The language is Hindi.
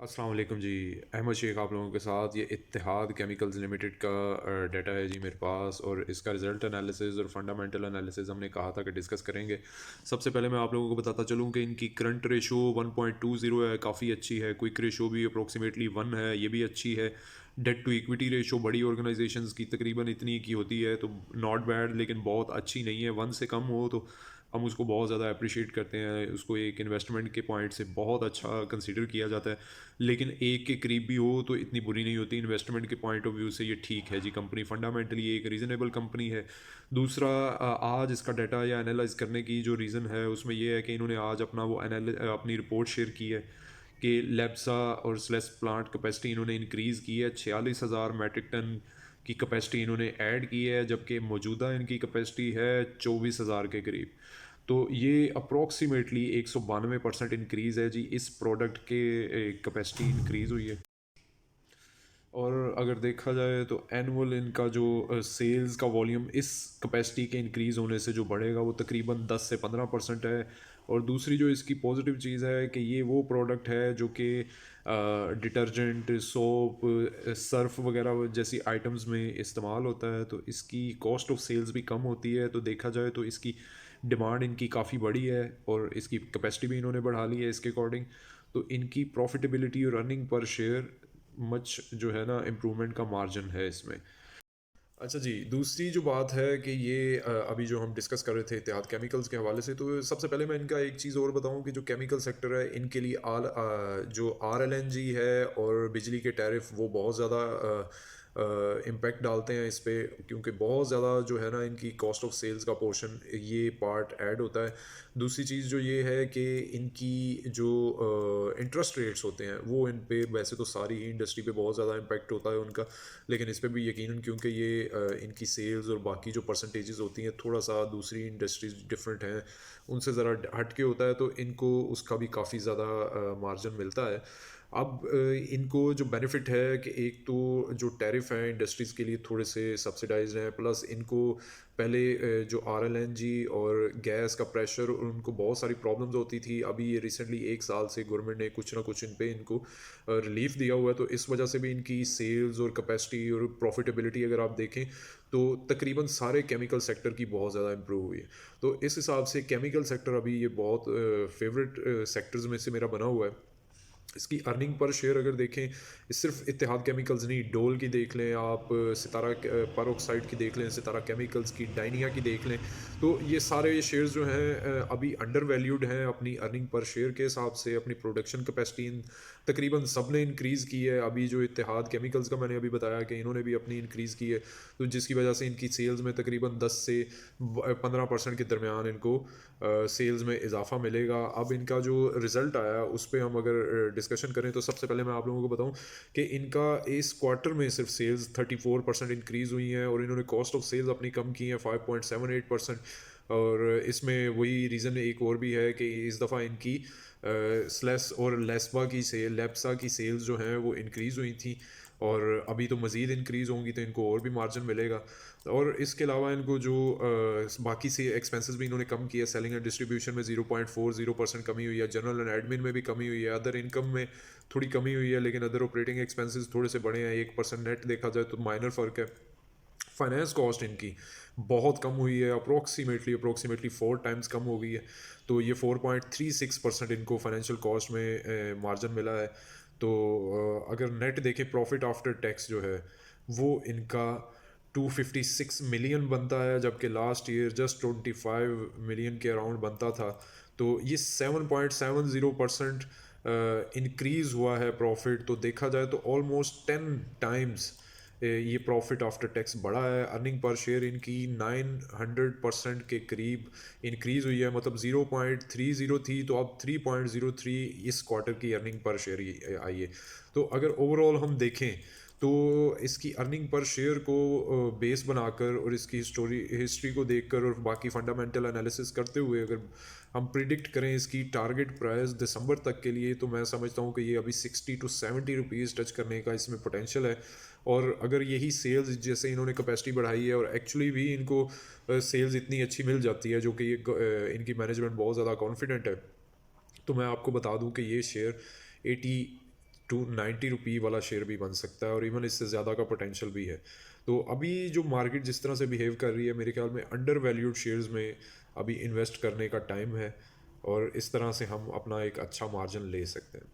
अस्सलाम वालेकुम जी। अहमद शेख आप लोगों के साथ। ये इत्तेहाद केमिकल्स लिमिटेड का डाटा है जी मेरे पास, और इसका रिज़ल्ट एनालिसिस और फंडामेंटल एनालिसिस हमने कहा था कि डिस्कस करेंगे। सबसे पहले मैं आप लोगों को बताता चलूँ कि इनकी करंट रेशो 1.20 है, काफ़ी अच्छी है। क्विक रेशो भी अप्रोक्सीमेटली 1 है, ये भी अच्छी है। डेट टू इक्विटी रेशो बड़ी ऑर्गेनाइजेशंस की तकरीबन इतनी की होती है, तो नॉट बैड, लेकिन बहुत अच्छी नहीं है। 1 से कम हो तो हम उसको बहुत ज़्यादा अप्रिशिएट करते हैं, उसको एक इन्वेस्टमेंट के पॉइंट से बहुत अच्छा कंसिडर किया जाता है। लेकिन एक के करीब भी हो तो इतनी बुरी नहीं होती। इन्वेस्टमेंट के पॉइंट ऑफ व्यू से ये ठीक है जी। कंपनी फंडामेंटली एक रीज़नेबल कंपनी है। दूसरा, आज इसका डाटा या एनालाइज करने की जो रीज़न है उसमें ये है कि इन्होंने आज अपना अपनी रिपोर्ट शेयर की है कि लेब्सा और स्लेस प्लांट कैपेसिटी इन्होंने इंक्रीज़ की है। 46,000 मैट्रिक टन की कैपेसिटी इन्होंने ऐड की है, जबकि मौजूदा इनकी कैपेसिटी है 24,000 के करीब। तो ये अप्रॉक्सीमेटली 192% इंक्रीज़ है जी, इस प्रोडक्ट के कैपेसिटी इंक्रीज़ हुई है। और अगर देखा जाए तो एनुअल इनका जो सेल्स का वॉल्यूम इस कैपेसिटी के इंक्रीज़ होने से जो बढ़ेगा वो तकरीबन 10 से 15% है। और दूसरी जो इसकी पॉजिटिव चीज़ है कि ये वो प्रोडक्ट है जो कि डिटर्जेंट, सोप, सर्फ वगैरह जैसी आइटम्स में इस्तेमाल होता है, तो इसकी कॉस्ट ऑफ सेल्स भी कम होती है। तो देखा जाए तो इसकी डिमांड इनकी काफ़ी बड़ी है और इसकी कैपेसिटी भी इन्होंने बढ़ा ली है इसके अकॉर्डिंग। तो इनकी प्रॉफिटेबिलिटी और अर्निंग पर शेयर मच जो है ना, इम्प्रूवमेंट का मार्जिन है इसमें। अच्छा जी, दूसरी जो बात है कि ये अभी जो हम डिस्कस कर रहे थे इत्तेहाद केमिकल्स के हवाले से, तो सबसे पहले मैं इनका एक चीज़ और बताऊं कि जो केमिकल सेक्टर है इनके लिए जो RLNG है और बिजली के टैरिफ वो बहुत ज़्यादा इम्पेक्ट डालते हैं इस पे, क्योंकि बहुत ज़्यादा जो है ना इनकी कॉस्ट ऑफ सेल्स का पोर्शन ये पार्ट ऐड होता है। दूसरी चीज़ जो ये है कि इनकी जो इंटरेस्ट रेट्स होते हैं वो इन पे, वैसे तो सारी ही इंडस्ट्री पे बहुत ज़्यादा इम्पेक्ट होता है उनका, लेकिन इस पे भी यकीनन, क्योंकि ये इनकी सेल्स और बाकी जो परसेंटेजेस होती हैं थोड़ा सा दूसरी इंडस्ट्रीज डिफरेंट हैं उनसे ज़रा हट के होता है, तो इनको उसका भी काफ़ी ज़्यादा मार्जिन मिलता है। अब इनको जो बेनिफिट है कि एक तो जो टैरिफ हैं इंडस्ट्रीज़ के लिए थोड़े से सब्सिडाइज हैं, प्लस इनको पहले जो RLNG और गैस का प्रेशर, उनको बहुत सारी प्रॉब्लम्स होती थी। अभी ये रिसेंटली 1 साल से गवर्नमेंट ने कुछ ना कुछ इन पे इनको रिलीफ दिया हुआ है, तो इस वजह से भी इनकी सेल्स और कैपेसिटी और प्रॉफिटेबिलिटी अगर आप देखें तो तकरीबन सारे केमिकल सेक्टर की बहुत ज़्यादा इम्प्रूव हुई है। तो इस हिसाब से केमिकल सेक्टर अभी ये बहुत फेवरेट सेक्टर्स में से मेरा बना हुआ है। इसकी अर्निंग पर शेयर अगर देखें, सिर्फ इत्तेहाद केमिकल्स नहीं, डोल की देख लें आप, सितारा पर की देख लें, सितारा केमिकल्स की, डाइनिया की देख लें, तो ये सारे शेयर्स जो हैं अभी अंडर वैल्यूड हैं अपनी अर्निंग पर शेयर के हिसाब से। अपनी प्रोडक्शन कैपेसिटी तकरीबन सब ने इंक्रीज़ की है। अभी जो इत्तेहाद केमिकल्स का मैंने अभी बताया कि इन्होंने भी अपनी इंक्रीज़ की है, तो जिसकी वजह से इनकी सेल्स में तकरीबन 10 से 15% के दरमियान इनको सेल्स में इजाफा मिलेगा। अब इनका जो रिज़ल्ट आया उस पर हम अगर डिस्कशन करें, तो सबसे पहले मैं आप लोगों को बताऊं कि इनका इस क्वार्टर में सिर्फ सेल्स 34% इंक्रीज़ हुई हैं, और इन्होंने कॉस्ट ऑफ सेल्स अपनी कम की है 5.78%। और इसमें वही रीज़न एक और भी है कि इस दफ़ा इनकी स्लेस और लेप्सा की सेल्स जो हैं वो इंक्रीज़ हुई थी, और अभी तो मज़ीद इंक्रीज़ होंगी, तो इनको और भी मार्जिन मिलेगा। और इसके अलावा इनको जो बाकी से एक्सपेंसेस भी इन्होंने कम किया। सेलिंग एंड डिस्ट्रीब्यूशन में 0.40% कमी हुई है, जनरल एंड एडमिन में भी कमी हुई है, अदर इनकम में थोड़ी कमी हुई है, लेकिन अदर ऑपरेटिंग एक्सपेंसेस थोड़े से बढ़े हैं 1% नेट देखा जाए तो माइनर फ़र्क है। फाइनेंस कॉस्ट इनकी बहुत कम हुई है, अप्रोक्सीमेटली 4 टाइम्स कम हो गई है। तो ये 4.36% इनको फाइनेंशियल कॉस्ट में मार्जिन मिला है। तो अगर नेट देखें, प्रॉफिट आफ्टर टैक्स जो है वो इनका 256 मिलियन बनता है, जबकि लास्ट ईयर जस्ट 25 मिलियन के अराउंड बनता था। तो ये 7.70% इंक्रीज़ हुआ है प्रॉफिट। तो देखा जाए तो ऑलमोस्ट 10 टाइम्स ये प्रॉफिट आफ्टर टैक्स बढ़ा है। अर्निंग पर शेयर इनकी 900% के करीब इंक्रीज़ हुई है, मतलब 0.30 थी तो अब 3.03 इस क्वार्टर की अर्निंग पर शेयर आई है। तो अगर ओवरऑल हम देखें तो इसकी अर्निंग पर शेयर को बेस बनाकर और इसकी हिस्ट्री को देखकर और बाकी फंडामेंटल एनालिसिस करते हुए अगर हम प्रिडिक्ट करें इसकी टारगेट प्राइस दिसंबर तक के लिए, तो मैं समझता हूँ कि ये अभी 60 to 70 रुपीज़ टच करने का इसमें पोटेंशियल है। और अगर यही सेल्स जैसे इन्होंने कैपेसिटी बढ़ाई है और एक्चुअली भी इनको सेल्स इतनी अच्छी मिल जाती है, जो कि ये इनकी मैनेजमेंट बहुत ज़्यादा कॉन्फिडेंट है, तो मैं आपको बता दूं कि ये शेयर 80 ₹290 वाला शेयर भी बन सकता है, और इवन इससे ज़्यादा का पोटेंशियल भी है। तो अभी जो मार्केट जिस तरह से बिहेव कर रही है, मेरे ख्याल में अंडर वैल्यूड शेयर्स में अभी इन्वेस्ट करने का टाइम है, और इस तरह से हम अपना एक अच्छा मार्जिन ले सकते हैं।